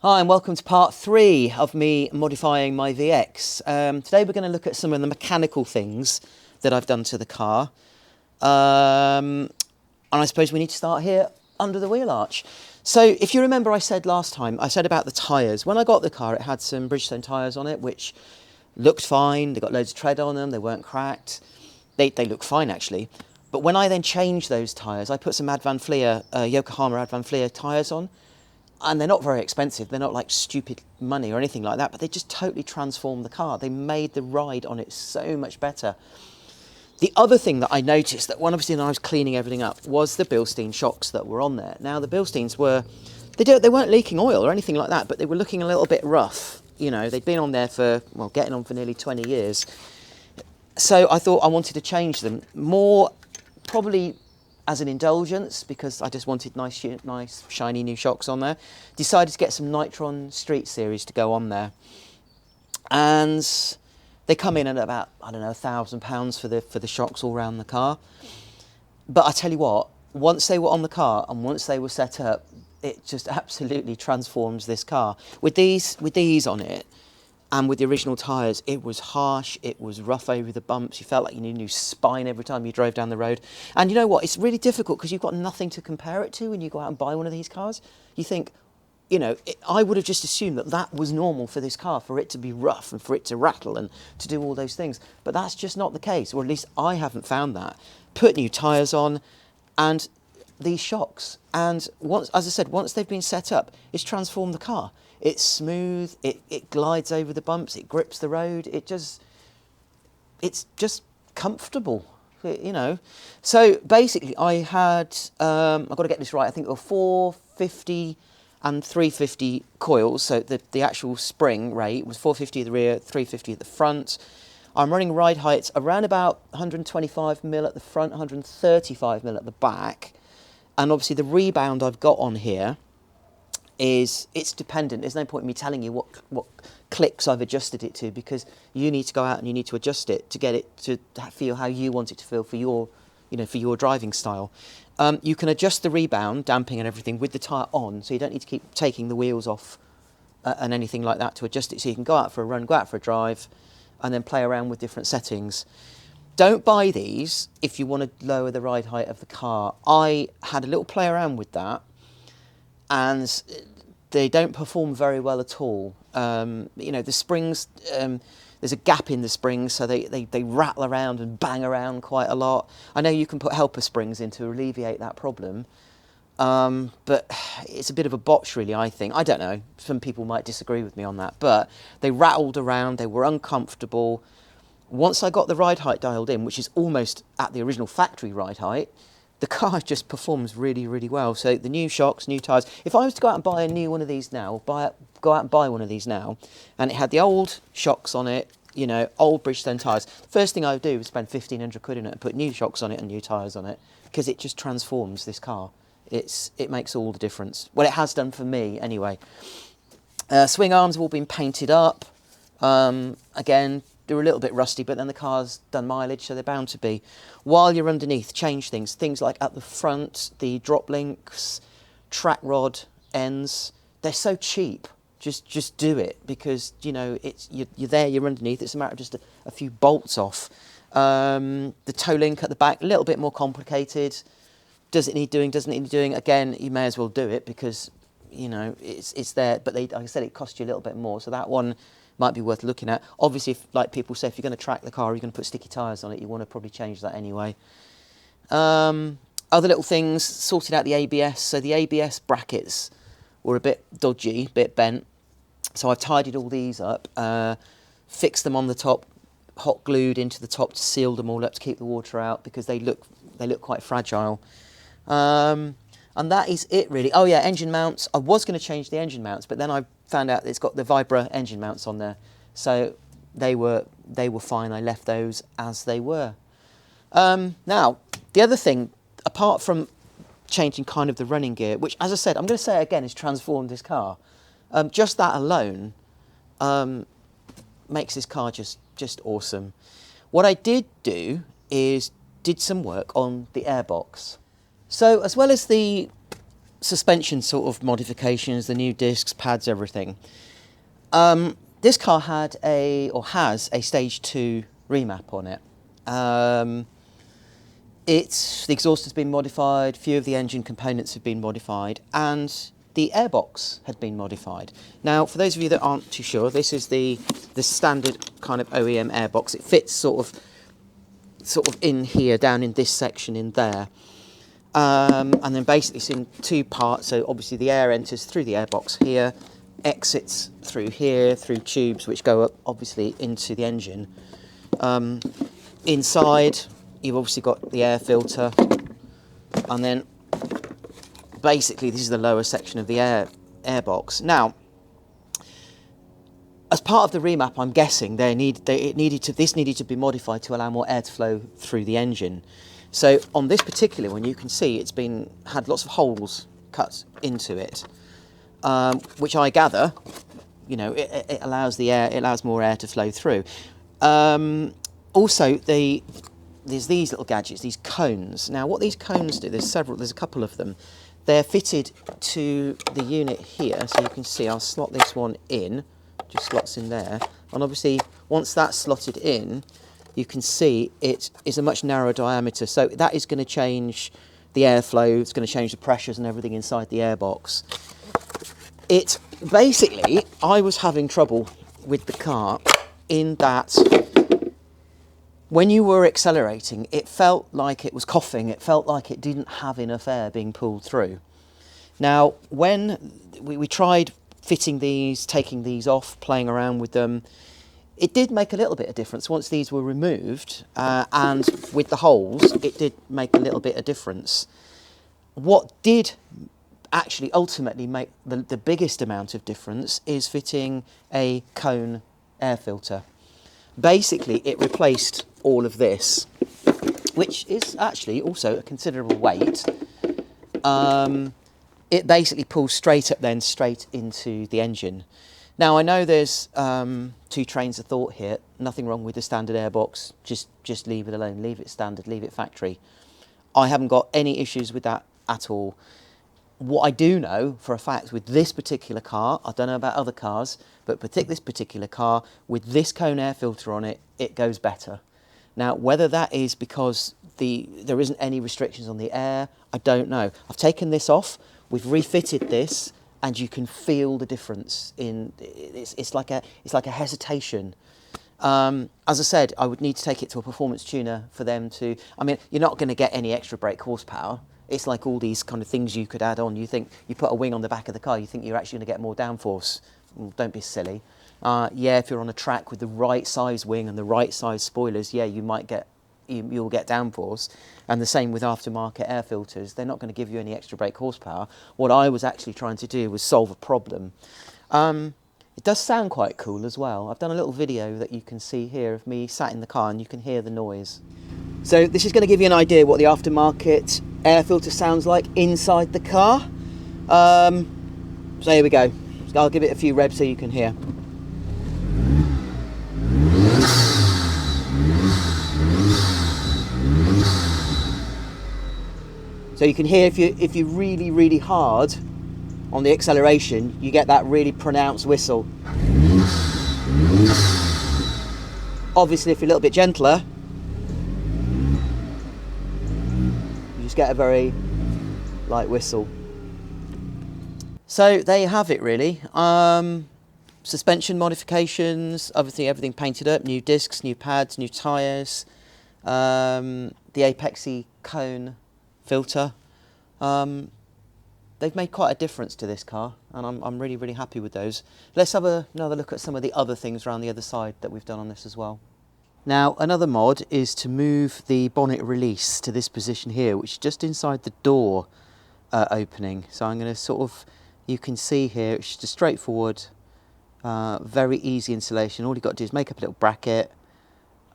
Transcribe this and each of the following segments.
Hi and welcome to part 3 of me modifying my VX. Today we're going to look at some of the mechanical things that I've done to the car. And I suppose we need to start here under the wheel arch. So if you remember, I said last time, I said about the tyres. When I got the car, it had some Bridgestone tyres on it, which looked fine. They got loads of tread on them. They weren't cracked. They look fine actually. But when I then changed those tyres, I put some Advan Fleva, yokohama Advan Fleva tyres on. And they're not very expensive. They're not like stupid money or anything like that, but they just totally transformed the car. They made the ride on it so much better. The other thing that I noticed that obviously when I was cleaning everything up was the Bilstein shocks that were on there. Now the Bilsteins they weren't leaking oil or anything like that, but they were looking a little bit rough. You know, they'd been on there for, well, getting on for nearly 20 years. So I thought I wanted to change them more, probably as an indulgence, because I just wanted nice shiny new shocks on there. Decided to get some Nitron Street series to go on there, and they come in at about, I don't know, £1,000 for the shocks all around the car. But I tell you what, once they were on the car and once they were set up, it just absolutely transforms this car. With these on it, and with the original tyres, it was harsh, it was rough over the bumps, you felt like you needed a new spine every time you drove down the road. And you know what, it's really difficult because you've got nothing to compare it to when you go out and buy one of these cars. You think, you know, I would have just assumed that that was normal for this car, for it to be rough and for it to rattle and to do all those things. But that's just not the case, or at least I haven't found that. Put new tyres on and these shocks, and once, as I said, once they've been set up, it's transformed the car. It's smooth, it glides over the bumps, it grips the road, it's just comfortable, you know. So basically I had, I've got to get this right, I think there were 450 and 350 coils, so the actual spring rate was 450 at the rear, 350 at the front. I'm running ride heights around about 125mm at the front, 135mm at the back, and obviously the rebound I've got on here it's dependent. There's no point in me telling you what clicks I've adjusted it to, because you need to go out and you need to adjust it to get it to feel how you want it to feel for your, you know, for your driving style. You can adjust the rebound, damping and everything with the tyre on, so you don't need to keep taking the wheels off and anything like that to adjust it. So you can go out for a run, go out for a drive, and then play around with different settings. Don't buy these if you want to lower the ride height of the car. I had a little play around with that, and they don't perform very well at all. You know, the springs, there's a gap in the springs, so they rattle around and bang around quite a lot. I know you can put helper springs in to alleviate that problem, but it's a bit of a botch really, I think. I don't know, some people might disagree with me on that, but they rattled around, they were uncomfortable. Once I got the ride height dialed in, which is almost at the original factory ride height, the car just performs really, really well. So the new shocks, new tyres. If I was to go out and buy a new one of these now, go out and buy one of these now, and it had the old shocks on it, you know, old Bridgestone tyres, the first thing I would do is spend 1,500 quid in it and put new shocks on it and new tyres on it, because it just transforms this car. It makes all the difference. Well, it has done for me anyway. Swing arms have all been painted up. Again, they're a little bit rusty, but then the car's done mileage, so they're bound to be. While you're underneath, change things like at the front, the Droplinks, track rod ends. They're so cheap. Just do it, because you know you're there, you're underneath. It's a matter of just a few bolts off. The toe link at the back, a little bit more complicated. Does it need doing? Doesn't it need doing? Again, you may as well do it, because you know it's there. But like I said, it costs you a little bit more, so that one might be worth looking at. Obviously, if, like people say, if you're going to track the car, you're going to put sticky tyres on it, you want to probably change that anyway. Other little things, sorted out the ABS. So the ABS brackets were a bit dodgy, a bit bent. So I've tidied all these up, fixed them on the top, hot glued into the top to seal them all up to keep the water out, because they look quite fragile. And that is it really. Oh yeah, engine mounts. I was going to change the engine mounts, but then I found out it's got the Vibra engine mounts on there, so they were fine. I left those as they were. Now the other thing, apart from changing kind of the running gear, which, as I said, I'm going to say it again, has transformed this car. Just that alone makes this car just awesome. What I did do is did some work on the Airbox. So as well as the suspension sort of modifications, the new discs, pads, everything. This car had has a stage 2 remap on it. The exhaust has been modified, a few of the engine components have been modified, and the airbox had been modified. Now, for those of you that aren't too sure, this is the standard kind of OEM airbox. It fits sort of in here, down in this section in there. And then basically it's in two parts. So obviously the air enters through the airbox here, exits through here, through tubes which go up obviously into the engine. Inside, you've obviously got the air filter, and then basically this is the lower section of the airbox. Now, as part of the remap, I'm guessing this needed to be modified to allow more air to flow through the engine. So on this particular one, you can see it's had lots of holes cut into it, which I gather, you know, it allows more air to flow through. Also, there's these little gadgets, these cones. Now, what these cones do, there's a couple of them. They're fitted to the unit here, so you can see I'll slot this one in, just slots in there. And obviously, once that's slotted in, you can see it is a much narrower diameter. So that is going to change the airflow, it's going to change the pressures and everything inside the airbox. Basically, I was having trouble with the car in that when you were accelerating, it felt like it was coughing. It felt like it didn't have enough air being pulled through. Now, when we tried fitting these, taking these off, playing around with them, it did make a little bit of difference once these were removed, and with the holes, it did make a little bit of difference. What did actually ultimately make the biggest amount of difference is fitting a cone air filter. Basically, it replaced all of this, which is actually also a considerable weight. It basically pulls straight up then, straight into the engine. Now, I know there's two trains of thought here. Nothing wrong with the standard airbox. Just leave it alone. Leave it standard. Leave it factory. I haven't got any issues with that at all. What I do know for a fact with this particular car, I don't know about other cars, but this particular car with this cone air filter on it, it goes better. Now, whether that is because there isn't any restrictions on the air, I don't know. I've taken this off. We've refitted this, and you can feel the difference in it's like a hesitation. As I said, I would need to take it to a performance tuner for them to. I mean, you're not going to get any extra brake horsepower. It's like all these kind of things you could add on. You think you put a wing on the back of the car, you think you're actually going to get more downforce. Well, don't be silly. Yeah, if you're on a track with the right size wing and the right size spoilers, yeah, you'll get downforce. And the same with aftermarket air filters. They're not going to give you any extra brake horsepower. What I was actually trying to do was solve a problem. It does sound quite cool as well. I've done a little video that you can see here of me sat in the car and you can hear the noise. So this is going to give you an idea what the aftermarket air filter sounds like inside the car. So here we go. I'll give it a few revs so you can hear. So you can hear if you're really, really hard on the acceleration, you get that really pronounced whistle. Obviously, if you're a little bit gentler, you just get a very light whistle. So there you have it, really. Suspension modifications, obviously everything painted up, new discs, new pads, new tyres, the Apexi cone filter. They've made quite a difference to this car, and I'm really, really happy with those. Let's have another look at some of the other things around the other side that we've done on this as well. Now, another mod is to move the bonnet release to this position here, which is just inside the door opening. So I'm going to sort of, you can see here, it's just a straightforward, very easy installation. All you've got to do is make up a little bracket,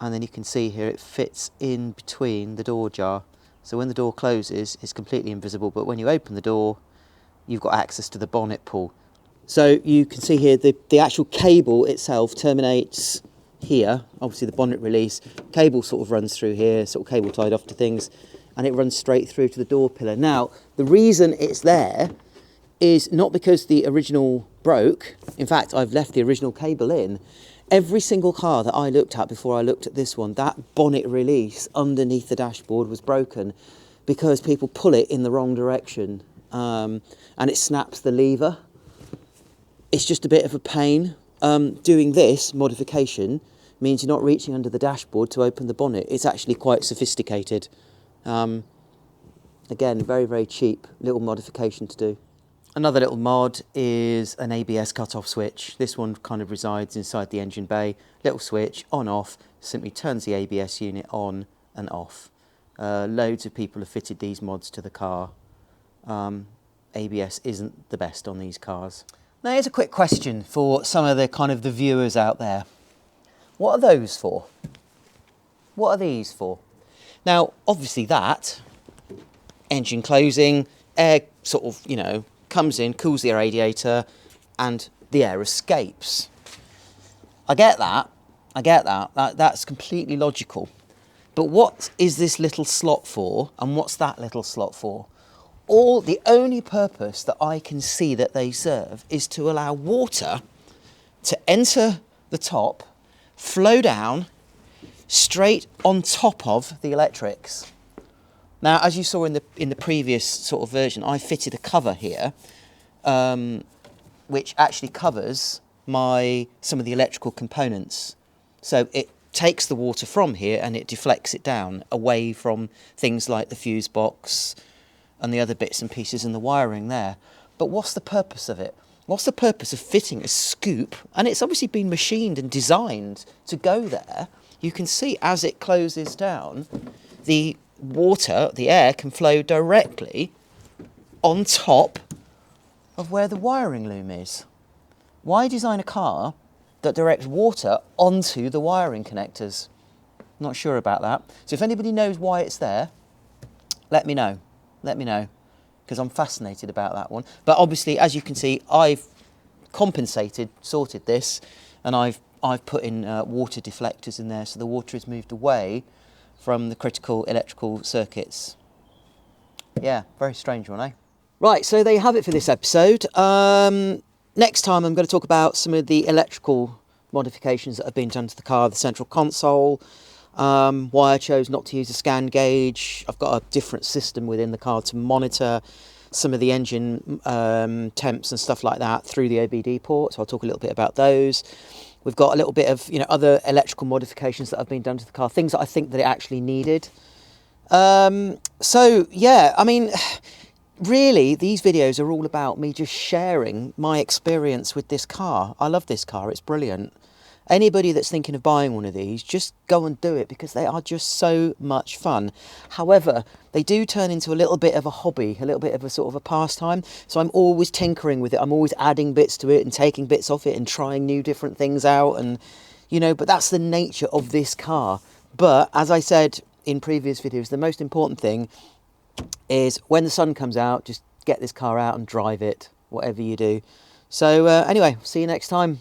and then you can see here it fits in between the door jar. So when the door closes, it's completely invisible, but when you open the door, you've got access to the bonnet pull. So you can see here the actual cable itself terminates here, obviously the bonnet release. Cable sort of runs through here, sort of cable tied off to things, and it runs straight through to the door pillar. Now, the reason it's there is not because the original broke. In fact, I've left the original cable in. Every single car that I looked at before I looked at this one, that bonnet release underneath the dashboard was broken because people pull it in the wrong direction, and it snaps the lever. It's just a bit of a pain. Doing this modification means you're not reaching under the dashboard to open the bonnet. It's actually quite sophisticated. Again, very, very cheap little modification to do. Another little mod is an ABS cut-off switch. This one kind of resides inside the engine bay. Little switch, on, off, simply turns the ABS unit on and off. Loads of people have fitted these mods to the car. ABS isn't the best on these cars. Now here's a quick question for some of the viewers out there. What are those for? What are these for? Now, obviously that, engine closing, air sort of, you know, comes in, cools the radiator, and the air escapes. I get that, that's completely logical. But what is this little slot for, and what's that little slot for? The only purpose that I can see that they serve is to allow water to enter the top, flow down, straight on top of the electrics. Now, as you saw in the previous sort of version, I fitted a cover here, which actually covers some of the electrical components. So it takes the water from here and it deflects it down away from things like the fuse box and the other bits and pieces in the wiring there. But what's the purpose of it? What's the purpose of fitting a scoop? And it's obviously been machined and designed to go there. You can see as it closes down, the water, the air can flow directly on top of where the wiring loom is. Why design a car that directs water onto the wiring connectors? Not sure about that. So if anybody knows why it's there, let me know. Let me know, because I'm fascinated about that one. But obviously, as you can see, I've sorted this, and I've put in water deflectors in there, so the water is moved away from the critical electrical circuits. Yeah, very strange one, eh? Right, so there you have it for this episode. Next time I'm going to talk about some of the electrical modifications that have been done to the car, the central console, why I chose not to use a scan gauge. I've got a different system within the car to monitor some of the engine temps and stuff like that through the OBD port, so I'll talk a little bit about those. We've got a little bit of, you know, other electrical modifications that have been done to the car, things that I think that it actually needed. So yeah, I mean, really, these videos are all about me just sharing my experience with this car. I love this car, it's brilliant. Anybody that's thinking of buying one of these, just go and do it, because they are just so much fun. However, they do turn into a little bit of a hobby, a little bit of a sort of a pastime. So I'm always tinkering with it. I'm always adding bits to it and taking bits off it and trying new different things out. And, you know, but that's the nature of this car. But as I said in previous videos, the most important thing is when the sun comes out, just get this car out and drive it, whatever you do. So anyway, see you next time.